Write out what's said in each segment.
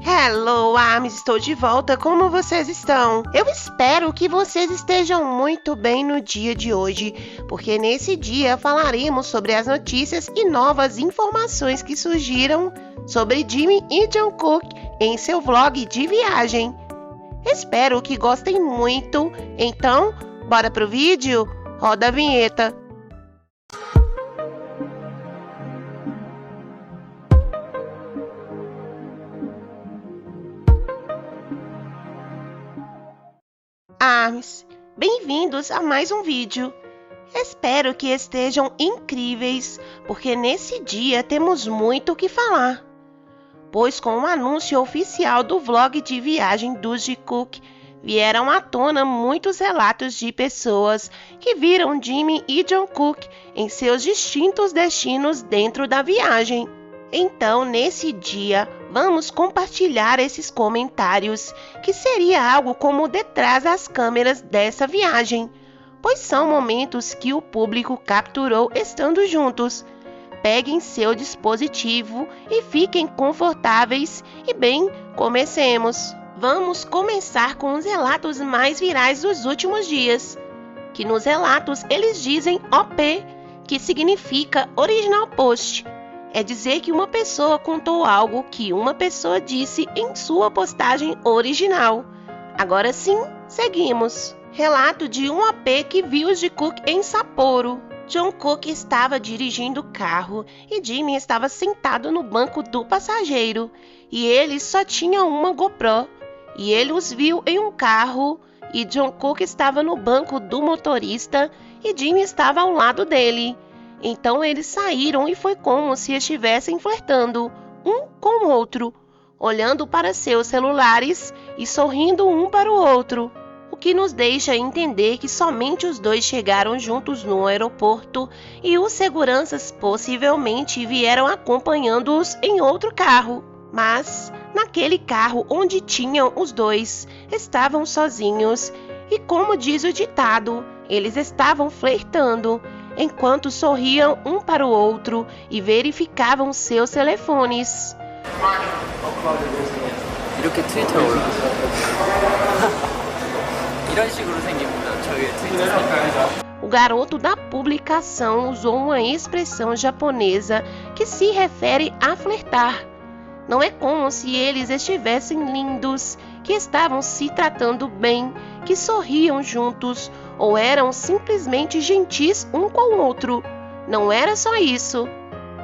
Hello, Arms, estou de volta. Como vocês estão? Eu espero que vocês estejam muito bem no dia de hoje, porque nesse dia falaremos sobre as notícias e novas informações que surgiram sobre Jimin e Jungkook em seu vlog de viagem. Espero que gostem muito. Então, bora pro vídeo? Roda a vinheta. Arms, bem-vindos a mais um vídeo. Espero que estejam incríveis, porque nesse dia temos muito o que falar. Pois com o anúncio oficial do vlog de viagem do Jungkook, vieram à tona muitos relatos de pessoas que viram Jimin e Jungkook em seus distintos destinos dentro da viagem. Então, nesse dia, vamos compartilhar esses comentários, que seria algo como detrás das câmeras dessa viagem, pois são momentos que o público capturou estando juntos. Peguem seu dispositivo e fiquem confortáveis e bem, comecemos. Vamos começar com os relatos mais virais dos últimos dias, que nos relatos eles dizem OP, que significa Original Post. É dizer que uma pessoa contou algo que uma pessoa disse em sua postagem original. Agora sim, seguimos. Relato de um OP que viu Jungkook em Sapporo. Jungkook estava dirigindo o carro e Jimin estava sentado no banco do passageiro. E ele só tinha uma GoPro. E ele os viu em um carro e Jungkook estava no banco do motorista e Jimin estava ao lado dele. Então eles saíram e foi como se estivessem flertando, um com o outro, olhando para seus celulares e sorrindo um para o outro, o que nos deixa entender que somente os dois chegaram juntos no aeroporto e os seguranças possivelmente vieram acompanhando-os em outro carro. Mas, naquele carro onde tinham os dois, estavam sozinhos e, como diz o ditado, eles estavam flertando, enquanto sorriam um para o outro e verificavam seus telefones. 이렇게 트위터에 올라왔어요. 이런 식으로 생깁니다. 저희의 트위터 사진. O garoto da publicação usou uma expressão japonesa que se refere a flertar. Não é como se eles estivessem lindos, que estavam se tratando bem, que sorriam juntos, ou eram simplesmente gentis um com o outro. Não era só isso.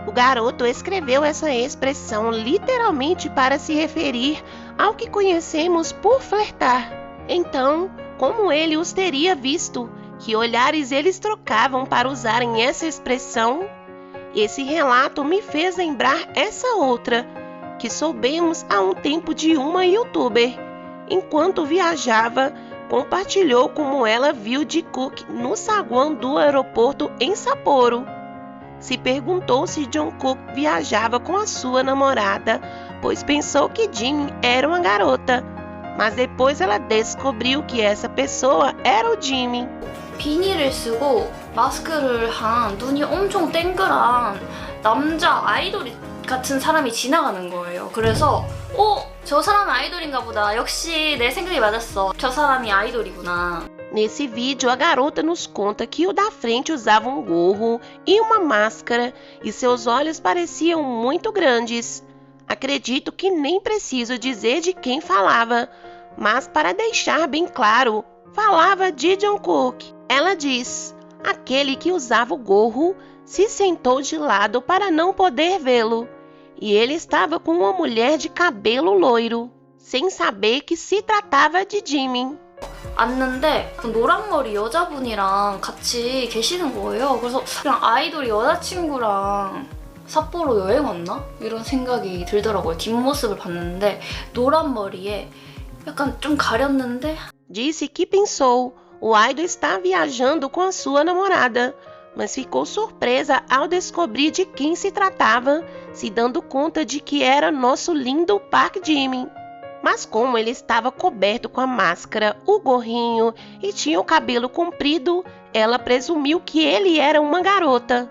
O garoto escreveu essa expressão literalmente para se referir ao que conhecemos por flertar. Então, como ele os teria visto? Que olhares eles trocavam para usarem essa expressão? Esse relato me fez lembrar essa outra, que soubemos há um tempo de uma youtuber. Enquanto viajava, compartilhou como ela viu Jungkook no saguão do aeroporto em Sapporo. Se perguntou se Jungkook viajava com a sua namorada, pois pensou que Jimin era uma garota. Mas depois ela descobriu que essa pessoa era o Jimin. 비니를 쓰고 마스크를 한 눈이 엄청 땡그란 남자 아이돌 같은 사람이 지나가는 거예요. 그래서 저 사람은 아이돌인가 보다. 역시 내 생각이 맞았어. 저 사람이 아이돌이구나. Nesse vídeo, a garota nos conta que o da frente usava um gorro e uma máscara e seus olhos pareciam muito grandes. Acredito que nem preciso dizer de quem falava, mas para deixar bem claro, falava de Jungkook. Ela diz: aquele que usava o gorro se sentou de lado para não poder vê-lo. E ele estava com uma mulher de cabelo loiro, sem saber que se tratava de Jimin. 왔는데 그 노란머리 여자분이랑 같이 계시는 거예요. 그래서 그냥 아이돌 여자친구랑 삿포로 여행 왔나? 이런 생각이 들더라고요. 뒷모습을 봤는데 노란 머리에 약간 좀 가렸는데. Disse que pensou, o idol está viajando com a sua namorada, mas ficou surpresa ao descobrir de quem se tratava, se dando conta de que era nosso lindo Park Jimin. Mas como ele estava coberto com a máscara, o gorrinho e tinha o cabelo comprido, ela presumiu que ele era uma garota.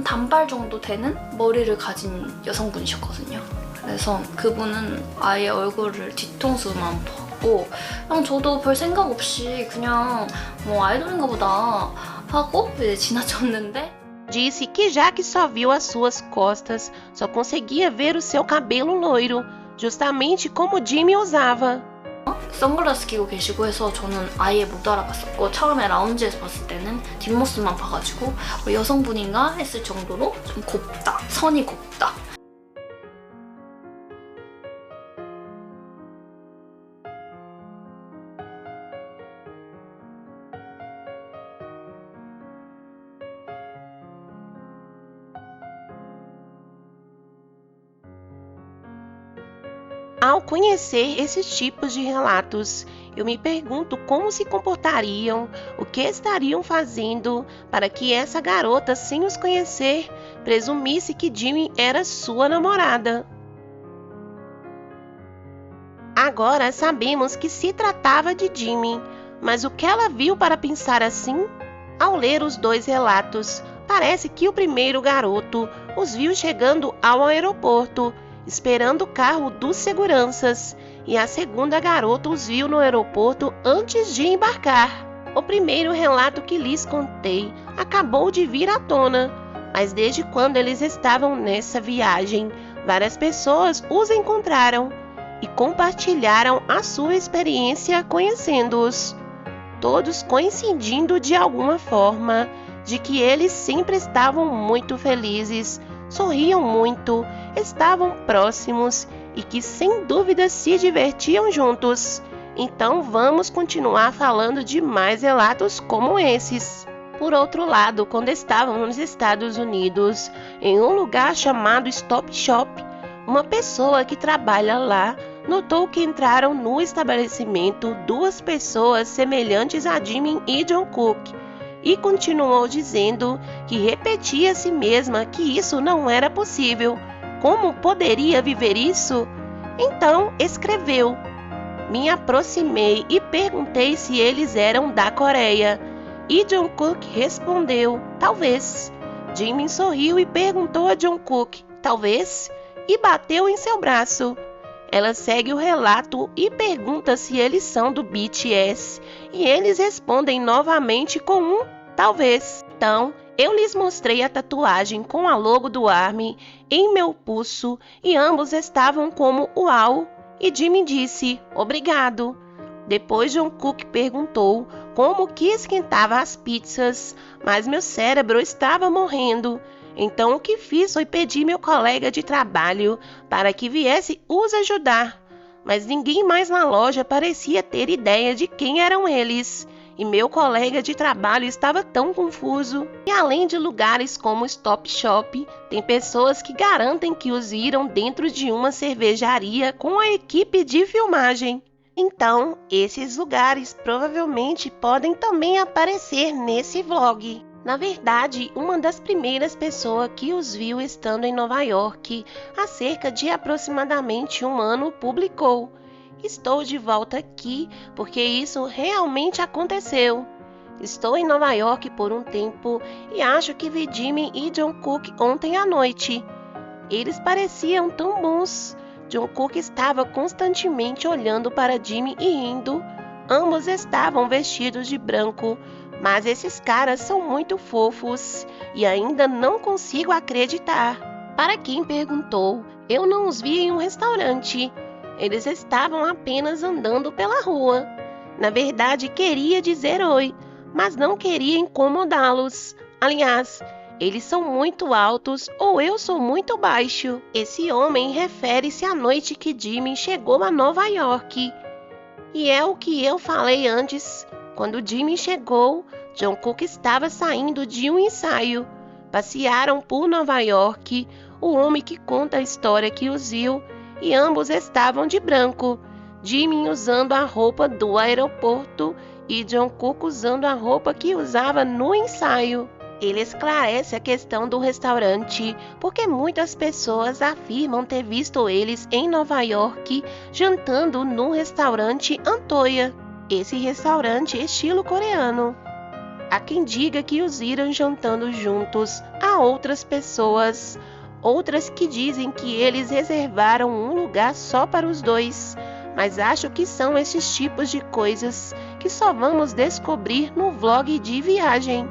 단발 정도 되는 머리를 가진 여성분이셨거든요. 그래서 그분은 아예 얼굴을 뒤통수만 봤고 그냥 저도 별 생각 없이 그냥 뭐 아이돌인가 보다 하고 이제 지나쳤는데 Disse que já que só viu as suas costas, só conseguia ver o seu cabelo loiro, justamente como Jimmy usava. 선글라스 끼고 계시고 해서 저는 아예 못 알아봤었고 처음에 라운지에서 봤을 때는 뒷모습만 봐가지고 여성분인가 했을 정도로 좀 곱다, 선이 곱다. Ao conhecer esses tipos de relatos, eu me pergunto como se comportariam, o que estariam fazendo para que essa garota, sem os conhecer, presumisse que Jimmy era sua namorada. Agora sabemos que se tratava de Jimmy, mas o que ela viu para pensar assim? Ao ler os dois relatos, parece que o primeiro garoto os viu chegando ao aeroporto, esperando o carro dos seguranças, e a segunda garota os viu no aeroporto antes de embarcar. O primeiro relato que lhes contei acabou de vir à tona, mas desde quando eles estavam nessa viagem, várias pessoas os encontraram e compartilharam a sua experiência conhecendo-os, todos coincidindo de alguma forma de que eles sempre estavam muito felizes, sorriam muito, estavam próximos e que sem dúvida se divertiam juntos. Então vamos continuar falando de mais relatos como esses. Por outro lado, quando estavam nos Estados Unidos, em um lugar chamado Stop Shop, uma pessoa que trabalha lá notou que entraram no estabelecimento duas pessoas semelhantes a Jimin e Jungkook, e continuou dizendo que repetia a si mesma que isso não era possível. Como poderia viver isso? Então escreveu: me aproximei e perguntei se eles eram da Coreia. E Jungkook respondeu: talvez. Jimin sorriu e perguntou a Jungkook: talvez? E bateu em seu braço. Ela segue o relato e pergunta se eles são do BTS, e eles respondem novamente com um talvez. Então, eu lhes mostrei a tatuagem com a logo do ARMY em meu pulso e ambos estavam como uau, e Jimmy disse obrigado. Depois Jungkook perguntou como que esquentava as pizzas, mas meu cérebro estava morrendo. Então o que fiz foi pedir meu colega de trabalho para que viesse os ajudar, mas ninguém mais na loja parecia ter ideia de quem eram eles, e meu colega de trabalho estava tão confuso. E além de lugares como Stop Shop, tem pessoas que garantem que os viram dentro de uma cervejaria com a equipe de filmagem. Então, esses lugares provavelmente podem também aparecer nesse vlog. Na verdade, uma das primeiras pessoas que os viu estando em Nova York há cerca de aproximadamente um ano publicou: estou de volta aqui porque isso realmente aconteceu. Estou em Nova York por um tempo e acho que vi Jimin e Jungkook ontem à noite. Eles pareciam tão bons. Jungkook estava constantemente olhando para Jimin e rindo. Ambos estavam vestidos de branco. Mas esses caras são muito fofos e ainda não consigo acreditar. Para quem perguntou, eu não os vi em um restaurante. Eles estavam apenas andando pela rua. Na verdade, queria dizer oi, mas não queria incomodá-los. Aliás, eles são muito altos ou eu sou muito baixo. Esse homem refere-se à noite que Jimin chegou a Nova York. E é o que eu falei antes. Quando Jimin chegou, Jungkook estava saindo de um ensaio. Passearam por Nova York, o homem que conta a história que os viu, e ambos estavam de branco. Jimin usando a roupa do aeroporto e Jungkook usando a roupa que usava no ensaio. Ele esclarece a questão do restaurante, porque muitas pessoas afirmam ter visto eles em Nova York jantando no restaurante Antoya. Esse restaurante estilo coreano. Há quem diga que os viram jantando juntos a outras pessoas, outras que dizem que eles reservaram um lugar só para os dois, mas acho que são esses tipos de coisas que só vamos descobrir no vlog de viagem.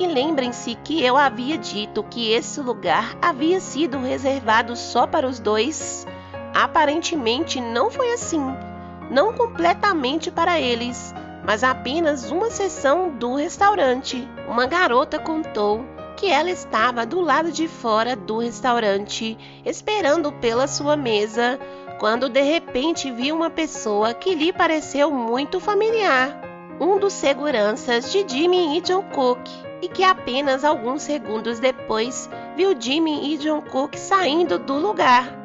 E lembrem-se que eu havia dito que esse lugar havia sido reservado só para os dois. Aparentemente não foi assim, não completamente para eles, mas apenas uma seção do restaurante. Uma garota contou que ela estava do lado de fora do restaurante, esperando pela sua mesa, quando de repente viu uma pessoa que lhe pareceu muito familiar, um dos seguranças de Jimin e Jungkook, e que apenas alguns segundos depois viu Jimin e Jungkook saindo do lugar.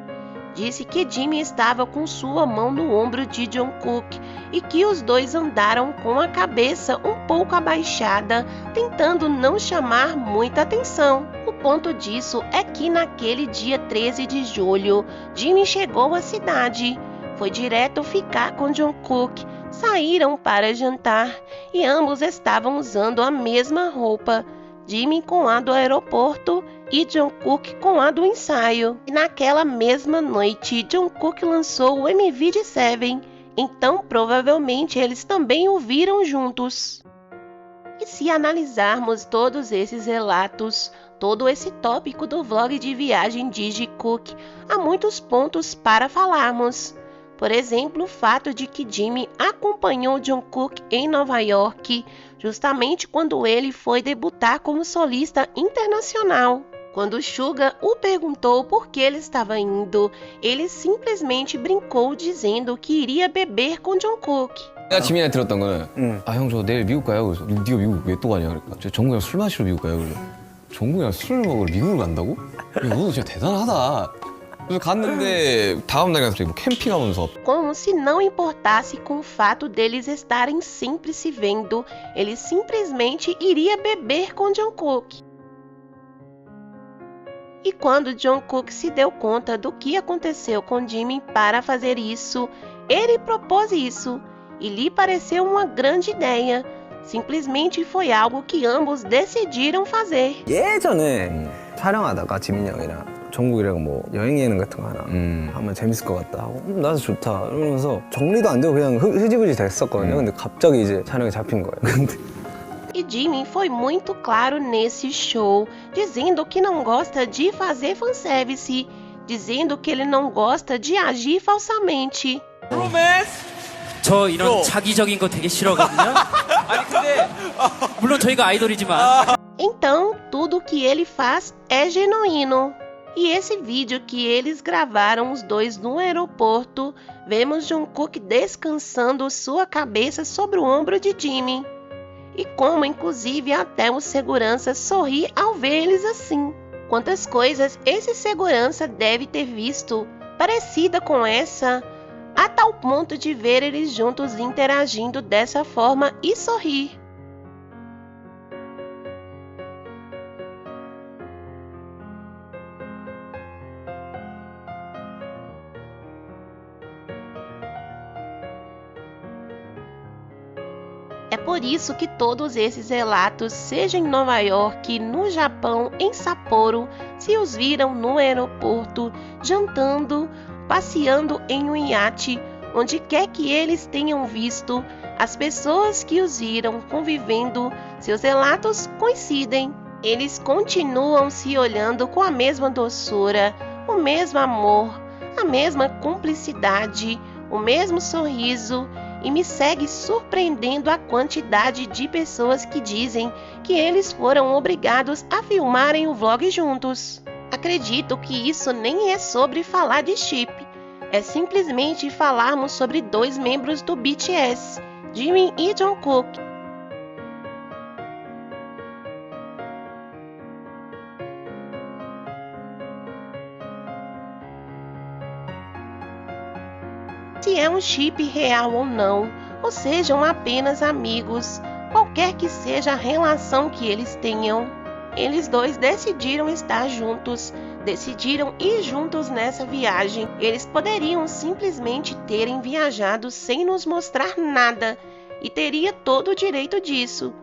Disse que Jimin estava com sua mão no ombro de Jungkook e que os dois andaram com a cabeça um pouco abaixada, tentando não chamar muita atenção. O ponto disso é que naquele dia 13 de julho, Jimin chegou à cidade, foi direto ficar com Jungkook, saíram para jantar e ambos estavam usando a mesma roupa, Jimin com a do aeroporto e Jungkook com a do ensaio. E naquela mesma noite, Jungkook lançou o MV de Seven, então provavelmente eles também o viram juntos. E se analisarmos todos esses relatos, todo esse tópico do vlog de viagem de Jikook, há muitos pontos para falarmos. Por exemplo, o fato de que Jimin acompanhou Jungkook em Nova York, justamente quando ele foi debutar como solista internacional. Quando Suga o perguntou por que ele estava indo, ele simplesmente brincou dizendo que iria beber com Jungkook. 내가 지민이한테 들었던 거는 아 형 저 내일 미국 가요. 그래서 네가 미국 왜 또 가냐 그러니까 저 정국이랑 술 마시러 미국 가요. 그래서 정국이랑 술을 먹으러 미국을 간다고? 야 너 진짜 대단하다. 그래서 갔는데 다음 날 가서 뭐 캠핑하면서 Como se não importasse com o fato deles estarem sempre se vendo, ele simplesmente iria beber com Jungkook. E quando Jungkook se deu conta do que aconteceu com Jimin para fazer isso, ele propôs isso e lhe pareceu uma grande ideia. Simplesmente foi algo que ambos decidiram fazer. 예전에 촬영하다가 지민이 형이랑 정국이랑 뭐 여행 예능 같은 거 하나 하면 재밌을 것 같다 하고 나도 좋다 이러면서 정리도 안 되고 그냥 흐지부지 됐었거든요. 근데 갑자기 이제 촬영이 잡힌 거예요. 근데 E Jimin foi muito claro nesse show, dizendo que não gosta de fazer fanservice, dizendo que ele não gosta de agir falsamente. 저 이런 자기적인 거 되게 싫어하거든요. 아니 근데 물론 저희가 아이돌이지만 Então, tudo que ele faz é genuíno. E esse vídeo que eles gravaram os dois no aeroporto, vemos Jungkook descansando sua cabeça sobre o ombro de Jimin. E como inclusive até o segurança sorri ao ver eles assim. Quantas coisas esse segurança deve ter visto parecida com essa, a tal ponto de ver eles juntos interagindo dessa forma e sorrir. É por isso que todos esses relatos, seja em Nova York, no Japão, em Sapporo, se os viram no aeroporto, jantando, passeando em um iate, onde quer que eles tenham visto, as pessoas que os viram convivendo, seus relatos coincidem. Eles continuam se olhando com a mesma doçura, o mesmo amor, a mesma cumplicidade, o mesmo sorriso. E me segue surpreendendo a quantidade de pessoas que dizem que eles foram obrigados a filmarem o vlog juntos. Acredito que isso nem é sobre falar de chip, é simplesmente falarmos sobre dois membros do BTS, Jimin e Jungkook. Se é um chip real ou não, ou sejam apenas amigos, qualquer que seja a relação que eles tenham, eles dois decidiram estar juntos, decidiram ir juntos nessa viagem. Eles poderiam simplesmente terem viajado sem nos mostrar nada, e teria todo o direito disso,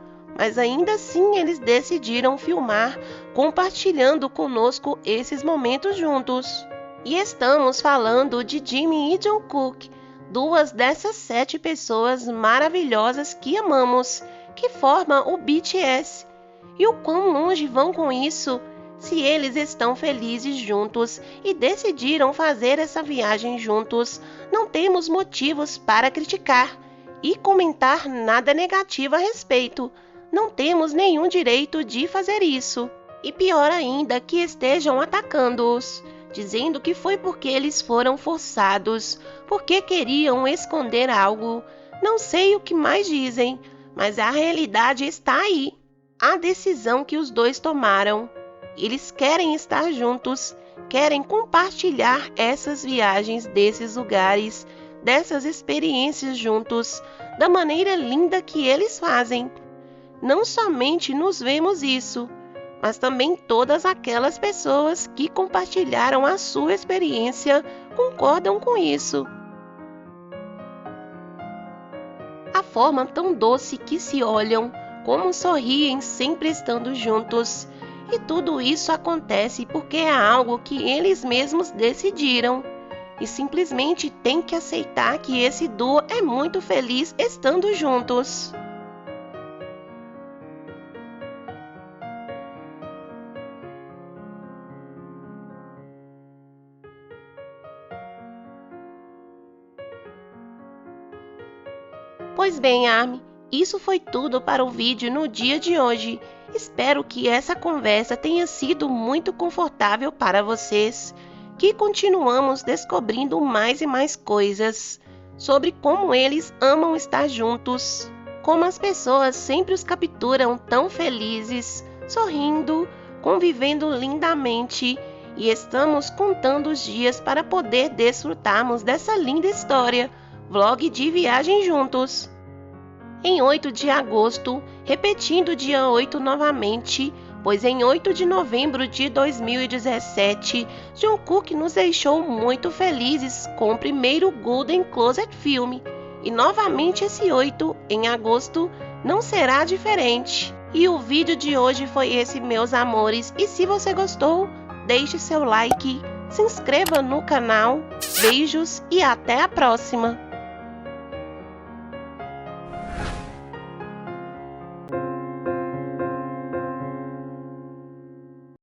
mas ainda assim eles decidiram filmar, compartilhando conosco esses momentos juntos. E estamos falando de Jimin e Jungkook, duas dessas 7 pessoas maravilhosas que amamos, que formam o BTS. E o quão longe vão com isso? Se eles estão felizes juntos e decidiram fazer essa viagem juntos, não temos motivos para criticar e comentar nada negativo a respeito. Não temos nenhum direito de fazer isso. E pior ainda, que estejam atacando-os, dizendo que foi porque eles foram forçados, porque queriam esconder algo. Não sei o que mais dizem, mas a realidade está aí. A decisão que os dois tomaram. Eles querem estar juntos, querem compartilhar essas viagens desses lugares, dessas experiências juntos, da maneira linda que eles fazem. Não somente nos vemos isso, mas também todas aquelas pessoas que compartilharam a sua experiência concordam com isso. A forma tão doce que se olham, como sorriem sempre estando juntos. E tudo isso acontece porque é algo que eles mesmos decidiram. E simplesmente tem que aceitar que esse duo é muito feliz estando juntos. Pois bem, ARMY, isso foi tudo para o vídeo no dia de hoje. Espero que essa conversa tenha sido muito confortável para vocês, que continuamos descobrindo mais e mais coisas sobre como eles amam estar juntos, como as pessoas sempre os capturam tão felizes, sorrindo, convivendo lindamente, e estamos contando os dias para poder desfrutarmos dessa linda história, vlog de viagem juntos. Em 8 de agosto, repetindo dia 8 novamente, pois em 8 de novembro de 2017, Jungkook nos deixou muito felizes com o primeiro Golden Closet Film. E novamente esse 8, em agosto, não será diferente. E o vídeo de hoje foi esse, meus amores. E se você gostou, deixe seu like, se inscreva no canal. Beijos e até a próxima!